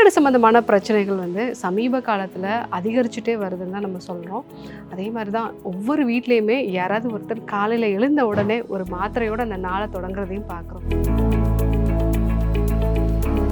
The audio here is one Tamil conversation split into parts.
தைராய்டு சம்மந்தமான பிரச்சனைகள் சமீப காலத்தில் அதிகரிச்சுட்டே வருதுன்னு தான் நம்ம சொல்கிறோம். அதே மாதிரி தான் ஒவ்வொரு வீட்லேயுமே யாராவது ஒருத்தர் காலையில் எழுந்த உடனே ஒரு மாத்திரையோட அந்த நாளை தொடங்குறதையும் பார்க்குறோம்.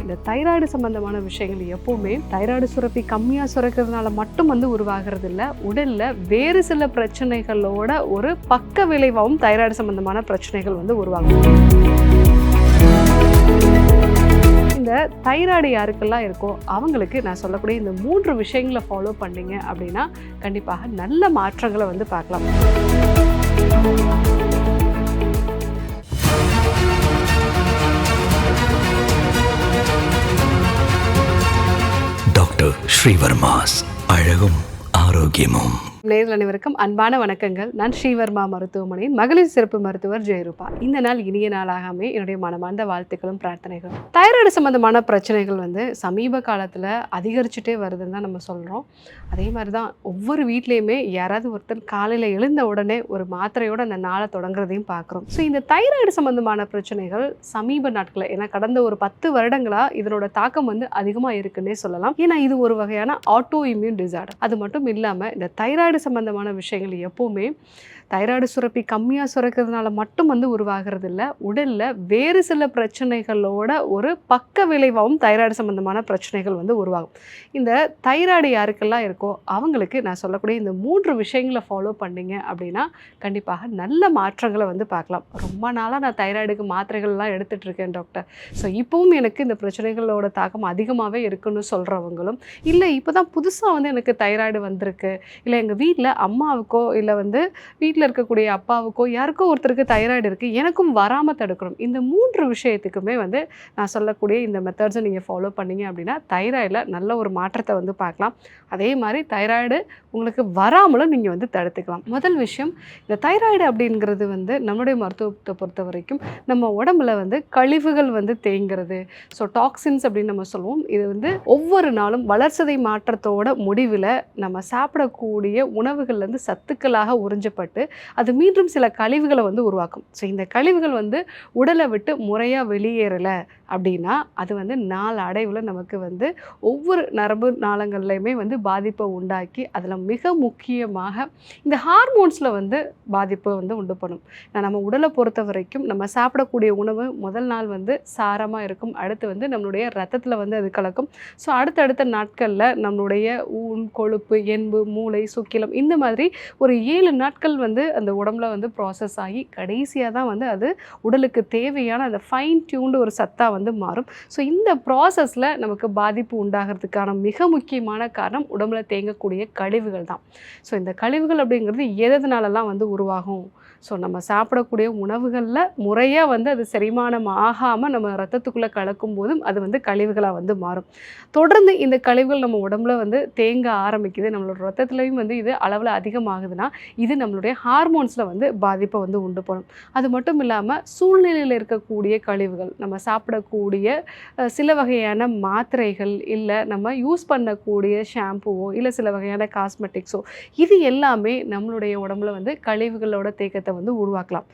இந்த தைராய்டு சம்பந்தமான விஷயங்கள் எப்போவுமே தைராய்டு சுரப்பி கம்மியாக சுரக்கிறதுனால மட்டும் உருவாகிறது இல்லை. உடலில் வேறு சில பிரச்சனைகளோட ஒரு பக்க விளைவாகவும் தைராய்டு சம்பந்தமான பிரச்சனைகள் உருவாகும். இந்த தைராய்டு யாருக்கெல்லாம் இருக்கோ அவங்களுக்கு நான் சொல்லக்கூடிய இந்த 3 விஷயங்களை ஃபாலோ பண்ணீங்க அப்படின்னா கண்டிப்பாக நல்ல மாற்றங்களை பார்க்கலாம். டாக்டர் ஸ்ரீவர்மாஸ் அழகும் ஆரோக்கியமும். நேயர்கள் அனைவருக்கும் அன்பான வணக்கங்கள். நான் ஸ்ரீவர்மா மருத்துவமனையின் மகளிர் சிறப்பு மருத்துவர் ஜெயரூபா. இந்த நாள் இனிய நாளாகவே என்னுடைய மனமார்ந்த வாழ்த்துக்களும் பிரார்த்தனைகளும். தைராய்டு சம்பந்தமான பிரச்சனைகள் சமீப காலத்தில் அதிகரிச்சுட்டே வருதுன்னு தான் நம்ம சொல்கிறோம். அதே மாதிரி தான் ஒவ்வொரு வீட்லேயுமே யாராவது ஒருத்தர் காலையில் எழுந்த உடனே ஒரு மாத்திரையோட அந்த நாளை தொடங்குறதையும் பார்க்குறோம். ஸோ இந்த தைராய்டு சம்பந்தமான பிரச்சனைகள் சமீப நாட்களில் ஏன்னா கடந்த ஒரு 10 வருடங்களாக இதனோட தாக்கம் அதிகமாக இருக்குன்னே சொல்லலாம். ஏன்னா இது ஒரு வகையான ஆட்டோ இம்யூன் டிசார்டர். அது மட்டும் இல்லாமல் இந்த தைராய்டு சம்பந்தமான விஷயங்கள் எப்போவுமே தைராய்டு சுரப்பி கம்மியாக சுரக்கிறதுனால மட்டும் உருவாகிறது இல்லை. உடலில் வேறு சில பிரச்சனைகளோட ஒரு பக்க விளைவாகவும் தைராய்டு சம்பந்தமான பிரச்சனைகள் உருவாகும். இந்த தைராய்டு யாருக்கெல்லாம் இருக்கோ அவங்களுக்கு நான் சொல்லக்கூடிய இந்த 3 விஷயங்களை ஃபாலோ பண்ணீங்க அப்படின்னா கண்டிப்பாக நல்ல மாற்றங்களை பார்க்கலாம். ரொம்ப நாளாக நான் தைராய்டுக்கு மாத்திரைகள்லாம் எடுத்துகிட்டு இருக்கேன் டாக்டர், ஸோ இப்போவும் எனக்கு இந்த பிரச்சனைகளோட தாக்கம் அதிகமாகவே இருக்குன்னு சொல்கிறவங்களும், இல்லை இப்போ தான் புதுசாக எனக்கு தைராய்டு வந்திருக்கு, இல்லை எங்கள் வீட்டில் அம்மாவுக்கோ இல்லை வீட்டில் இருக்கக்கூடிய அப்பாவுக்கோ யாருக்கோ ஒருத்தருக்கு தைராய்டு இருக்குது, எனக்கும் வராமல் தடுக்கணும். இந்த 3 விஷயத்துக்குமே நான் சொல்லக்கூடிய இந்த மெத்தட்ஸை நீங்கள் ஃபாலோ பண்ணீங்க அப்படின்னா தைராய்டில் நல்ல ஒரு மாற்றத்தை பார்க்கலாம். அதே மாதிரி தைராய்டு உங்களுக்கு வராமலும் நீங்கள் தடுத்துக்கலாம். முதல் விஷயம், இந்த தைராய்டு அப்படிங்கிறது நம்மளுடைய மருத்துவத்தை பொறுத்த வரைக்கும் நம்ம உடம்புல கழிவுகள் தேங்கிறது. ஸோ டாக்ஸின்ஸ் அப்படின்னு நம்ம சொல்லுவோம். இது ஒவ்வொரு நாளும் வளர்சிதை மாற்றத்தோட முடிவில் நம்ம சாப்பிடக்கூடிய உணவுகள்லேருந்து சத்துக்களாக உறிஞ்சப்பட்டு அது மீண்டும் சில கழிவுகளை உருவாக்கும். ஸோ இந்த கழிவுகள் உடலை விட்டு முறையாக வெளியேறலை அப்படின்னா அது நாள் அடைவில் நமக்கு ஒவ்வொரு நரம்பு நாளங்கள்லையுமே பாதிப்பை உண்டாக்கி அதில் மிக முக்கியமாக இந்த ஹார்மோன்ஸில் பாதிப்பை உண்டு பண்ணும். நம்ம உடலை பொறுத்த வரைக்கும் நம்ம சாப்பிடக்கூடிய உணவு முதல் நாள் சாரமாக இருக்கும், அடுத்து நம்மளுடைய ரத்தத்தில் அது கலக்கும். ஸோ அடுத்தடுத்த நாட்களில் நம்மளுடைய ஊன், கொழுப்பு, எண்பு, மூளை, சுக்கிலம் இந்த மாதிரி ஒரு 7 நாட்கள் அந்த உடம்புல ப்ராசஸ் ஆகி கடைசியாக தான் அது உடலுக்கு தேவையான அந்த ஃபைன் டியூன்டு ஒரு சத்தாக மாறும். ஸோ இந்த ப்ராசஸில் நமக்கு பாதிப்பு உண்டாகிறதுக்கான மிக முக்கியமான காரணம் உடம்புல தேங்கக்கூடிய கழிவுகள் தான். ஸோ இந்த கழிவுகள் அப்படிங்கிறது எதனாலலாம் உருவாகும்? ஸோ நம்ம சாப்பிடக்கூடிய உணவுகளில் முறையாக அது செரிமானம் ஆகாமல் நம்ம ரத்தத்துக்குள்ளே கலக்கும் போதும் அது கழிவுகளாக மாறும். தொடர்ந்து இந்த கழிவுகள் நம்ம உடம்புல தேங்க ஆரம்பிக்குது, நம்மளோட ரத்தத்துலேயும் இது அளவில் அதிகமாகுதுன்னா இது நம்மளுடைய ஹார்மோன்ஸில் பாதிப்பை உண்டு பண்ணும். அது மட்டும் இல்லாமல் சூழ்நிலையில் இருக்கக்கூடிய கழிவுகள், நம்ம சாப்பிடக்கூடிய சில வகையான மாத்திரைகள், இல்லை நம்ம யூஸ் பண்ணக்கூடிய ஷாம்புவோ இல்லை சில வகையான காஸ்மெட்டிக்ஸோ, இது எல்லாமே நம்மளுடைய உடம்புல கழிவுகளோட தேக்கத்தை உருவாக்கலாம்.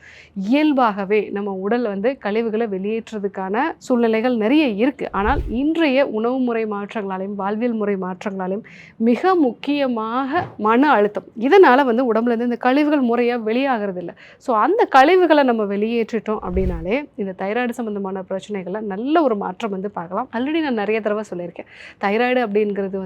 இயல்பாகவே நம்ம உடல் கழிவுகளை வெளியேற்றுறதுக்கான சூழ்நிலைகள் நிறைய இருக்கு. ஆனால் இன்றைய உணவு முறை மாற்றங்களாலையும் வாழ்வியல் முறை மாற்றங்களாலையும் மிக முக்கியமாக மன அழுத்தம், இதனால உடம்புல இந்த கழிவுகள் முறையாக வெளியாகிறது இல்லை. ஸோ அந்த கழிவுகளை நம்ம வெளியேற்றிட்டோம் அப்படின்னாலே இந்த தைராய்டு சம்பந்தமான பிரச்சனைகளை நல்ல ஒரு மாற்றம் பார்க்கலாம். ஆல்ரெடி நான் நிறைய தடவை சொல்லியிருக்கேன், தைராய்டு அப்படிங்கிறது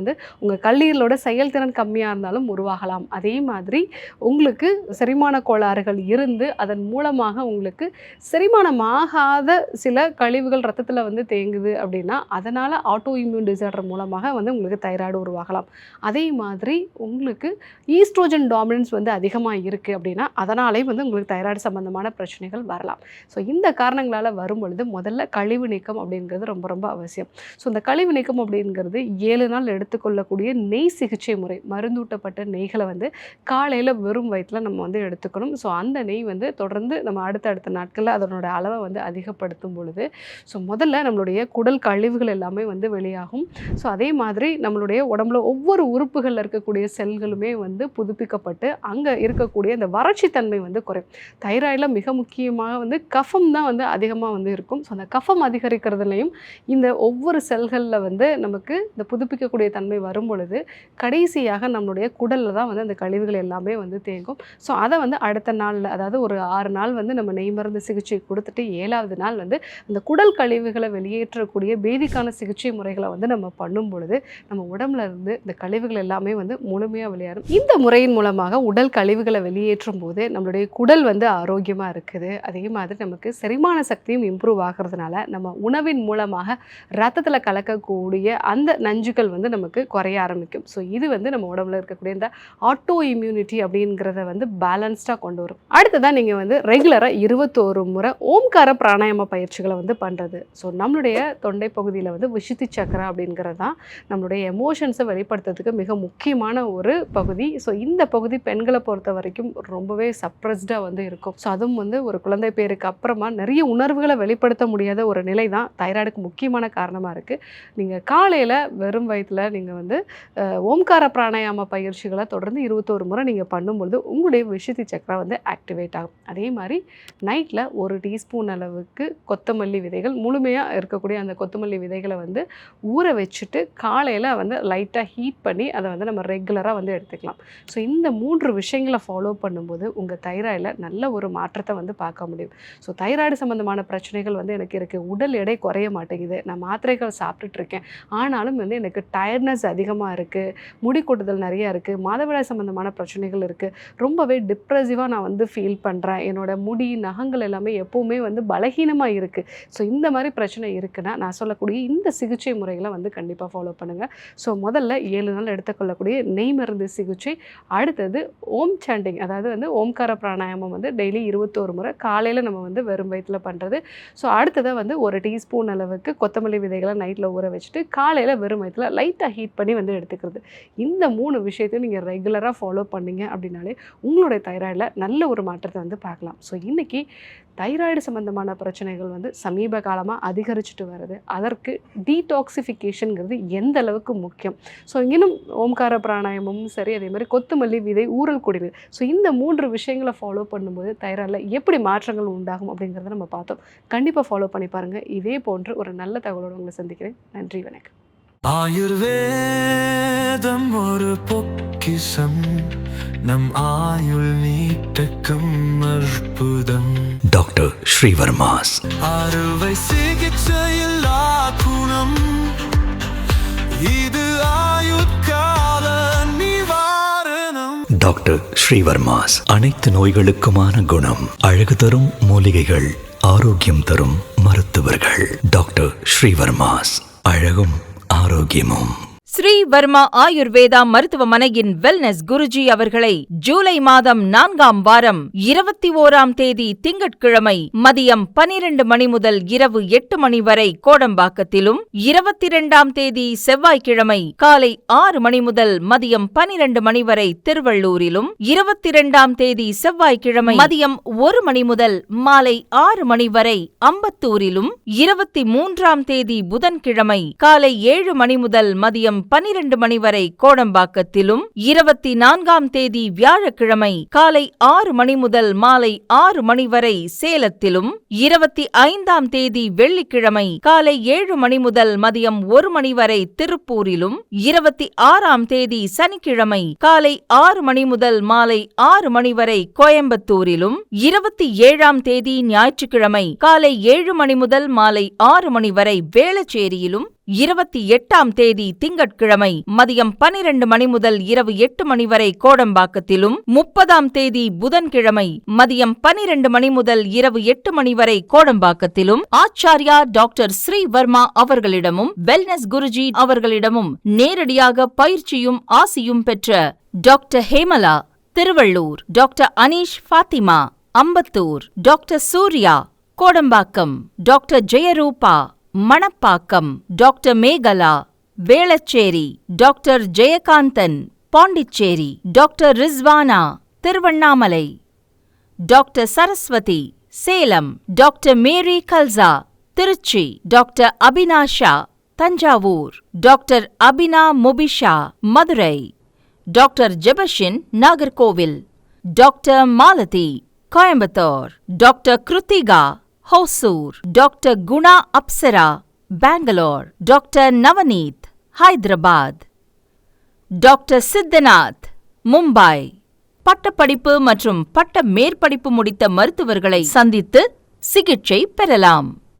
உங்கள் கல்லீரலோட செயல்திறன் கம்மியாக இருந்தாலும் உருவாகலாம். அதே மாதிரி உங்களுக்கு செரிமான கோளாறுகள் இருந்து அதன் மூலமாக உங்களுக்கு செரிமானமாகாத சில கழிவுகள் ரத்தத்தில் தேங்குது அப்படின்னா அதனால் ஆட்டோ இம்யூன் டிசார்டர் மூலமாக உங்களுக்கு தைராய்டு உருவாகலாம். அதே மாதிரி உங்களுக்கு ஈஸ்ட்ரோஜன் டாமினன்ஸ் அதிகமாக இருக்குது அப்படின்னா அதனாலே உங்களுக்கு தைராய்டு சம்பந்தமான பிரச்சனைகள் வரலாம். ஸோ இந்த காரணங்களால் வரும் பொழுது முதல்ல கழிவு நீக்கம் அப்படிங்கிறது ரொம்ப ரொம்ப அவசியம். ஸோ இந்த கழிவு நீக்கம் அப்படிங்கிறது 7 நாள் எடுத்துக்கொள்ளக்கூடிய நெய் சிகிச்சை முறை, மருந்தூட்டப்பட்ட நெய்களை காலையில் வெறும் வயிற்றில் நம்ம எடுத்துக்கணும். ஸோ அந்த நெய் வந்து தொடர்ந்து நம்ம அடுத்தடுத்த நாட்களில் அதனோட அளவை வந்து அதிகப்படுத்தும் பொழுது ஸோ முதல்ல நம்மளுடைய குடல் கழிவுகள் எல்லாமே வந்து வெளியாகும். ஸோ அதே மாதிரி நம்மளுடைய உடம்புல ஒவ்வொரு உறுப்புகளில் இருக்கக்கூடிய செல்களுமே வந்து புதுப்பிக்கப்பட்டு அங்கே இருக்கக்கூடிய அந்த வறட்சி தன்மை வந்து குறையும். தைராய்டில் மிக முக்கியமாக வந்து கஃபம் தான் வந்து அதிகமாக வந்து இருக்கும். ஸோ அந்த கஃபம் அதிகரிக்கிறதுலையும் இந்த ஒவ்வொரு செல்களில் வந்து நமக்கு இந்த புதுப்பிக்கக்கூடிய தன்மை வரும் பொழுது கடைசியாக நம்மளுடைய குடலில் தான் வந்து அந்த கழிவுகள் எல்லாமே வந்து தேங்கும். ஸோ அதை வந்து அடுத்த நாளில், அதாவது ஒரு 6 நாள் வந்து நம்ம நெய் மருந்து சிகிச்சை கொடுத்துட்டு 7வது நாள் வந்து அந்த குடல் கழிவுகளை வெளியேற்றக்கூடிய பேதிக்கான சிகிச்சை முறைகளை வந்து நம்ம பண்ணும் பொழுது நம்ம உடம்புல இருந்து இந்த கழிவுகள் எல்லாமே வந்து முழுமையாக வெளியேறும். இந்த முறையின் மூலமாக உடல் கழிவுகளை வெளியேற்றும் போது நம்மளுடைய குடல் வந்து ஆரோக்கியமாக இருக்குது. அதே மாதிரி நமக்கு செரிமான சக்தியும் இம்ப்ரூவ் ஆகிறதுனால நம்ம உணவின் மூலமாக ரத்தத்தில் கலக்கக்கூடிய அந்த நஞ்சுகள் வந்து நமக்கு குறைய ஆரம்பிக்கும். ஸோ இது வந்து நம்ம உடம்புல இருக்கக்கூடிய இந்த ஆட்டோ இம்யூனிட்டி அப்படிங்கிறத வந்து பேலன்ஸ்டாக கொண்டு வரும். அடுத்ததான் நீங்கள் வந்து ரெகுலராக 21 முறை ஓம்கார பிராணாயாம பயிற்சிகளை வந்து பண்ணுறது. ஸோ நம்மளுடைய தொண்டை பகுதியில் வந்து விஷுத்தி சக்கரா அப்படிங்கிறது தான் நம்மளுடைய எமோஷன்ஸை வெளிப்படுத்துறதுக்கு மிக முக்கியமான ஒரு பகுதி. ஸோ இந்த பகுதி பெண்களை பொறுத்த வரைக்கும் ரொம்பவே சப்ரஸ்டாக வந்து இருக்கும். ஸோ அதுவும் வந்து ஒரு குழந்தை பேருக்கு அப்புறமா நிறைய உணர்வுகளை வெளிப்படுத்த முடியாத ஒரு நிலை தான் தைராய்டுக்கு முக்கியமான காரணமாக இருக்குது. நீங்கள் காலையில் வெறும் வயிற்றில் நீங்கள் வந்து ஓம்கார பிராணாயாம பயிற்சிகளை தொடர்ந்து 21 முறை நீங்கள் பண்ணும்பொழுது உங்களுடைய விஷுத்தி சக்கரா வந்து ஆக்டிவேட் ஆகும். அதே மாதிரி நைட்டில் 1 டீஸ்பூன் அளவுக்கு கொத்தமல்லி விதைகள், முழுமையாக இருக்கக்கூடிய அந்த கொத்தமல்லி விதைகளை வந்து ஊற வச்சுட்டு காலையில் வந்து லைட்டாக ஹீட் பண்ணி அதை வந்து நம்ம ரெகுலராக வந்து எடுத்துக்கலாம். ஸோ இந்த 3 விஷயங்களை ஃபாலோ பண்ணும்போது உங்கள் தைராய்டில் நல்ல ஒரு மாற்றத்தை வந்து பார்க்க முடியும். ஸோ தைராய்டு சம்மந்தமான பிரச்சனைகள் வந்து எனக்கு இருக்குது, உடல் எடை குறைய மாட்டேங்குது, நான் மாத்திரைகள் சாப்பிட்டுட்ருக்கேன், ஆனாலும் வந்து எனக்கு டயர்ட்னஸ் அதிகமாக இருக்குது, முடி கொட்டுதல் நிறையா இருக்குது, மாதவிடாய் சம்மந்தமான பிரச்சனைகள் இருக்குது, ரொம்பவே டிப்ரெசிவாக நான் வந்து ஃபீல் பண்ணுறேன், என்னோடய முடி நகங்கள் எல்லாமே எப்போவுமே வந்து பலகீனமாக இருக்குது. ஸோ இந்த மாதிரி பிரச்சனை இருக்குன்னா நான் சொல்லக்கூடிய இந்த சிகிச்சை முறைகளை வந்து கண்டிப்பாக ஃபாலோ பண்ணுங்கள். ஸோ முதல்ல 7 நாள் எடுத்துக்கொள்ளக்கூடிய நெய் மருந்து சிகிச்சை, அடுத்தது ஓம் சாண்டிங், அதாவது வந்து ஓம்கார பிராணாயாமம் வந்து டெய்லி 21 முறை காலையில் நம்ம வந்து வெறும் வயிற்றில் பண்ணுறது. ஸோ அடுத்ததாக வந்து 1 டீஸ்பூன் அளவுக்கு கொத்தமல்லி விதைகளை நைட்டில் ஊற வச்சுட்டு காலையில் வெறும் வயிற்றில் லைட்டாக ஹீட் பண்ணி வந்து எடுத்துக்கிறது. இந்த 3 விஷயத்தையும் நீங்கள் ரெகுலராக ஃபாலோ பண்ணிங்க அப்படின்னாலே உங்களுடைய தைராய்டில் நல்ல ஒரு மாற்றத்தை வந்து பார்க்கலாம். ஸோ இன்றைக்கி தைராய்டு சம்மந்தமான பிரச்சனைகள் வந்து சமீப காலமாக அதிகரிச்சுட்டு வருது. அதற்கு டீடாக்சிஃபிகேஷனுங்கிறது எந்த அளவுக்கு முக்கியம். ஸோ இன்னும் ஓம்கார பிராணாயாமமும் சரி, அதே மாதிரி கொத்தமல்லி விதை ஊறல் குடிநீர், ஸோ இந்த 3 விஷயங்களை ஃபாலோ பண்ணும்போது தைராய்டில் எப்படி மாற்றங்கள் உண்டாகும் அப்படிங்கிறத நம்ம பார்த்தோம். கண்டிப்பாக ஃபாலோ பண்ணி பாருங்கள். இதே போன்று ஒரு நல்ல தகவலோடு உங்களை சந்திக்கிறேன். நன்றி, வணக்கம். ஆயுர்வேதம் ஒரு பொக்கிஷம், நம் ஆயுள் நீட்டக்கும் அற்புதம். டாக்டர் ஸ்ரீவர்மாஸ் அறுவை சிகிச்சையில்லா குணம், இது ஆயுட்கால நிவாரணம். டாக்டர் ஸ்ரீவர்மாஸ் அனைத்து நோய்களுக்குமான குணம், அழகு தரும் மூலிகைகள், ஆரோக்கியம் தரும் மருத்துவர்கள். டாக்டர் ஸ்ரீவர்மாஸ், அழகும் ஆரோக்கியமும். ஸ்ரீ வர்மா ஆயுர்வேதா மருத்துவமனையின் வெல்னஸ் குருஜி அவர்களை ஜூலை மாதம் 4ஆம் வாரம் 21ஆம் தேதி திங்கட்கிழமை மதியம் 12 மணி முதல் இரவு 8 மணி வரை கோடம்பாக்கத்திலும், 22ஆம் தேதி செவ்வாய்க்கிழமை காலை 6 மணி முதல் மதியம் 12 மணி வரை திருவள்ளூரிலும், 22ஆம் தேதி செவ்வாய்க்கிழமை மதியம் 1 மணி முதல் மாலை 6 மணி வரை அம்பத்தூரிலும், 23ஆம் தேதி புதன்கிழமை காலை 7 மணி முதல் மதியம் 12 மணி வரை கோடம்பாக்கத்திலும், 24ஆம் தேதி வியாழக்கிழமை காலை 6 மணி முதல் மாலை 6 மணி வரை சேலத்திலும், 25ஆம் தேதி வெள்ளிக்கிழமை காலை 7 மணி முதல் மதியம் 1 மணி வரை திருப்பூரிலும், 26ஆம் தேதி சனிக்கிழமை காலை 6 மணி முதல் மாலை 6 மணி வரை கோயம்புத்தூரிலும், 27ஆம் தேதி ஞாயிற்றுக்கிழமை காலை 7 மணி முதல் மாலை 6 மணி வரை வேளச்சேரியிலும், 28ஆம் தேதி திங்கட்கிழமை மதியம் 12 மணி முதல் இரவு 8 மணி வரை கோடம்பாக்கத்திலும், 30ஆம் தேதி புதன்கிழமை மதியம் 12 மணி முதல் இரவு 8 மணி வரை கோடம்பாக்கத்திலும் ஆச்சாரியா டாக்டர் ஸ்ரீ வர்மா அவர்களிடமும் வெல்னஸ் குருஜி அவர்களிடமும் நேரடியாக பயிற்சியும் ஆசியும் பெற்ற doctor Hemala Thiruvallur, doctor Aneesh Fathima Ambattur, doctor Surya Kodambakkam, doctor Jayarupa Manapakkam, doctor Megala Velachery, doctor Jayakanthan Pondicherry, doctor Rizwana Tiruvannamalai, doctor Saraswathi, Salem. Doctor Mary Kalsa, Trichy. Doctor Abinasha, Thanjavur. Doctor Abina Mubisha, Madurai. Doctor Jebashin, Nagercoil. Doctor Malathi, Coimbatore. Doctor Kiruthika, Hosur. Doctor Guna Apsara, Bangalore. Doctor Navaneeth, Hyderabad. Doctor Siddhanath, Mumbai. பட்டப்படிப்பு மற்றும் பட்ட மேற்படிப்பு முடித்த மருத்துவர்களை சந்தித்து சிகிச்சை பெறலாம்.